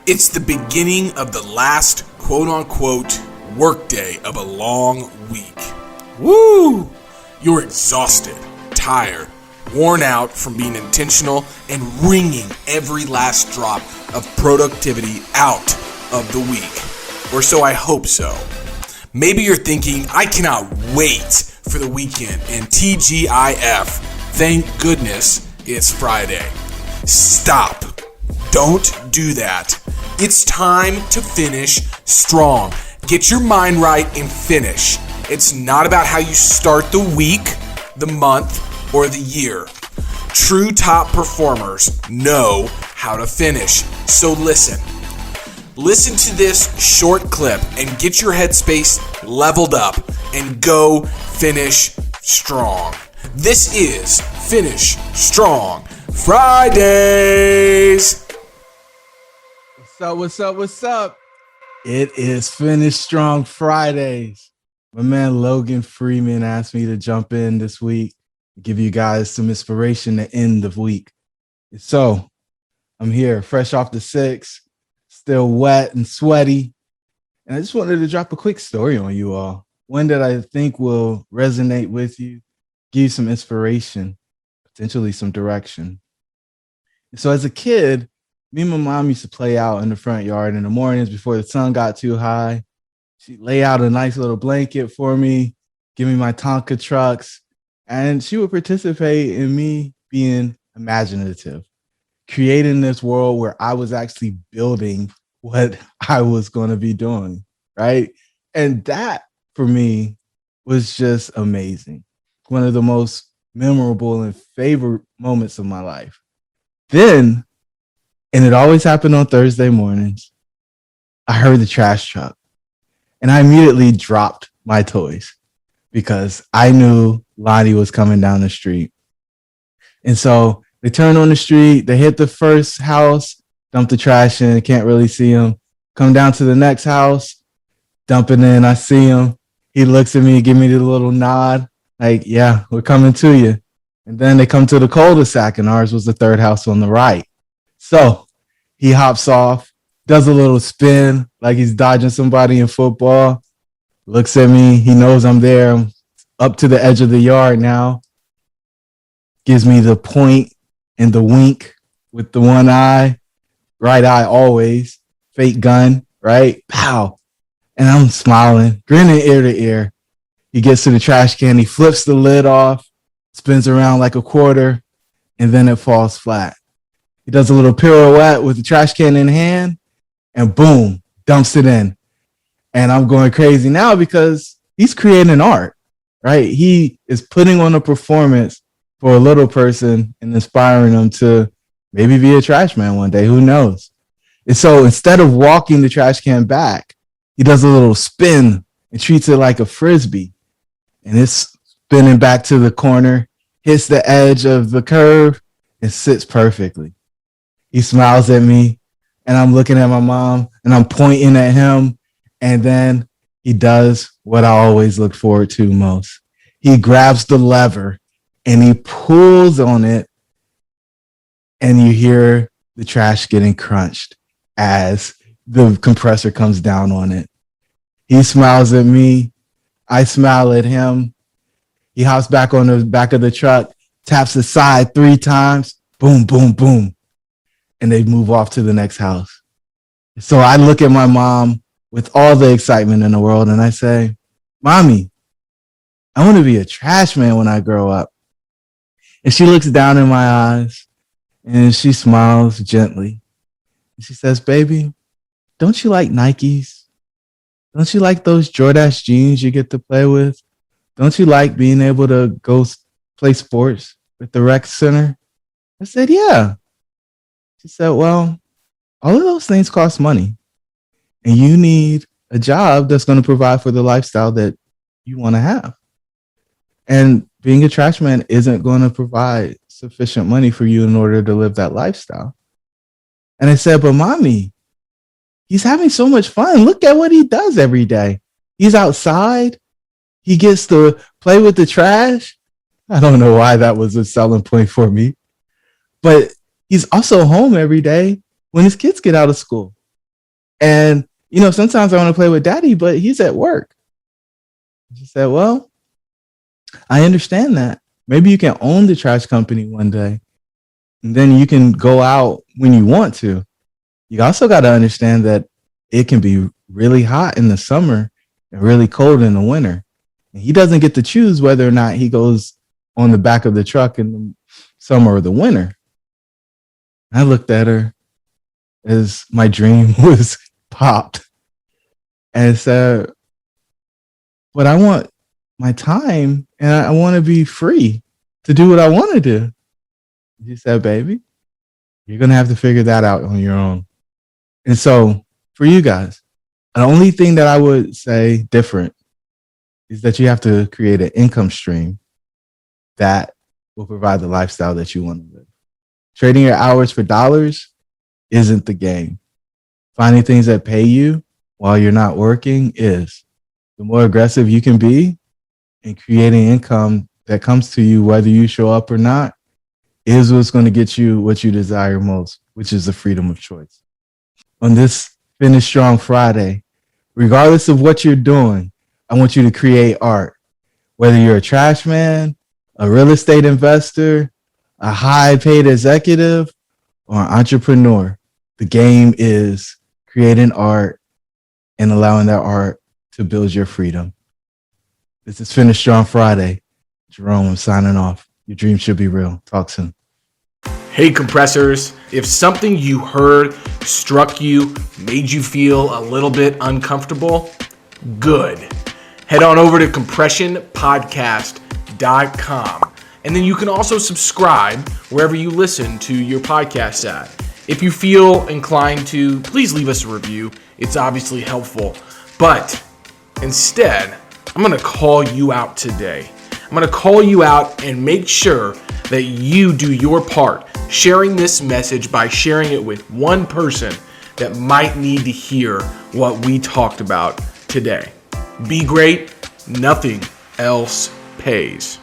It's the beginning of the last quote-unquote workday of a long week. Woo! You're exhausted, tired, worn out from being intentional and wringing every last drop of productivity out of the week. Or so I hope so. Maybe you're thinking, I cannot wait for the weekend and TGIF. Thank goodness it's Friday. Stop. Don't do that. It's time to finish strong. Get your mind right and finish. It's not about how you start the week, the month, or the year. True top performers know how to finish. So listen. Listen to this short clip and get your headspace leveled up and go finish strong. This is Finish Strong Fridays. What's up? It is Finish Strong Fridays. My man Logan Freeman asked me to jump in this week, give you guys some inspiration to end the week. So I'm here, fresh off the 6, still wet and sweaty. And I just wanted to drop a quick story on you all. One that I think will resonate with you, give you some inspiration, potentially some direction. So as a kid, me and my mom used to play out in the front yard in the mornings before the sun got too high. She'd lay out a nice little blanket for me, give me my Tonka trucks, and she would participate in me being imaginative, creating this world where I was actually building what I was going to be doing, right? And that, for me, was just amazing. One of the most memorable and favorite moments of my life. Then, and it always happened on Thursday mornings, I heard the trash truck and I immediately dropped my toys because I knew Lonnie was coming down the street. And so they turn on the street, they hit the first house, dump the trash in, can't really see him. Come down to the next house, dump it in, I see him. He looks at me, give me the little nod, like, yeah, we're coming to you. And then they come to the cul-de-sac, and ours was the third house on the right. So he hops off, does a little spin like he's dodging somebody in football, looks at me. He knows I'm there. I'm up to the edge of the yard now. Gives me the point and the wink with the one eye, right eye always, fake gun, right? Pow. And I'm smiling, grinning ear to ear. He gets to the trash can. He flips the lid off, spins around like a quarter, and then it falls flat. He does a little pirouette with the trash can in hand and boom, dumps it in. And I'm going crazy now because he's creating art, right? He is putting on a performance for a little person and inspiring them to maybe be a trash man one day. Who knows? And so instead of walking the trash can back, he does a little spin and treats it like a Frisbee. And it's spinning back to the corner, hits the edge of the curve, and sits perfectly. He smiles at me, and I'm looking at my mom, and I'm pointing at him, and then he does what I always look forward to most. He grabs the lever, and he pulls on it, and you hear the trash getting crunched as the compressor comes down on it. He smiles at me. I smile at him. He hops back on the back of the truck, taps the side 3 times, boom, boom, boom. And they move off to the next house. So I look at my mom with all the excitement in the world and I say, Mommy, I want to be a trash man when I grow up. And she looks down in my eyes and she smiles gently. And she says, Baby, don't you like Nikes? Don't you like those Jordache jeans you get to play with? Don't you like being able to go play sports with the rec center? I said, yeah. She said, well, all of those things cost money. And you need a job that's going to provide for the lifestyle that you want to have. And being a trash man isn't going to provide sufficient money for you in order to live that lifestyle. And I said, but Mommy, he's having so much fun. Look at what he does every day. He's outside. He gets to play with the trash. I don't know why that was a selling point for me. But he's also home every day when his kids get out of school. And, sometimes I want to play with daddy, but he's at work. She said, well, I understand that. Maybe you can own the trash company one day, and then you can go out when you want to. You also got to understand that it can be really hot in the summer and really cold in the winter. And he doesn't get to choose whether or not he goes on the back of the truck in the summer or the winter. I looked at her as my dream was popped and said, but I want my time and I want to be free to do what I want to do. She said, baby, you're going to have to figure that out on your own. And so for you guys, the only thing that I would say different is that you have to create an income stream that will provide the lifestyle that you want to live. Trading your hours for dollars isn't the game. Finding things that pay you while you're not working is. The more aggressive you can be in creating income that comes to you, whether you show up or not, is what's going to get you what you desire most, which is the freedom of choice. On this Finish Strong Friday, regardless of what you're doing, I want you to create art. Whether you're a trash man, a real estate investor, a high paid executive, or an entrepreneur, the game is creating art and allowing that art to build your freedom. This is Finish Strong Friday. Jerome, I'm signing off. Your dream should be real. Talk soon. Hey, compressors, if something you heard struck you, made you feel a little bit uncomfortable, good. Head on over to compressionpodcast.com. And then you can also subscribe wherever you listen to your podcast at. If you feel inclined to, please leave us a review. It's obviously helpful. But instead, I'm going to call you out today. I'm going to call you out and make sure that you do your part, sharing this message by sharing it with one person that might need to hear what we talked about today. Be great. Nothing else pays.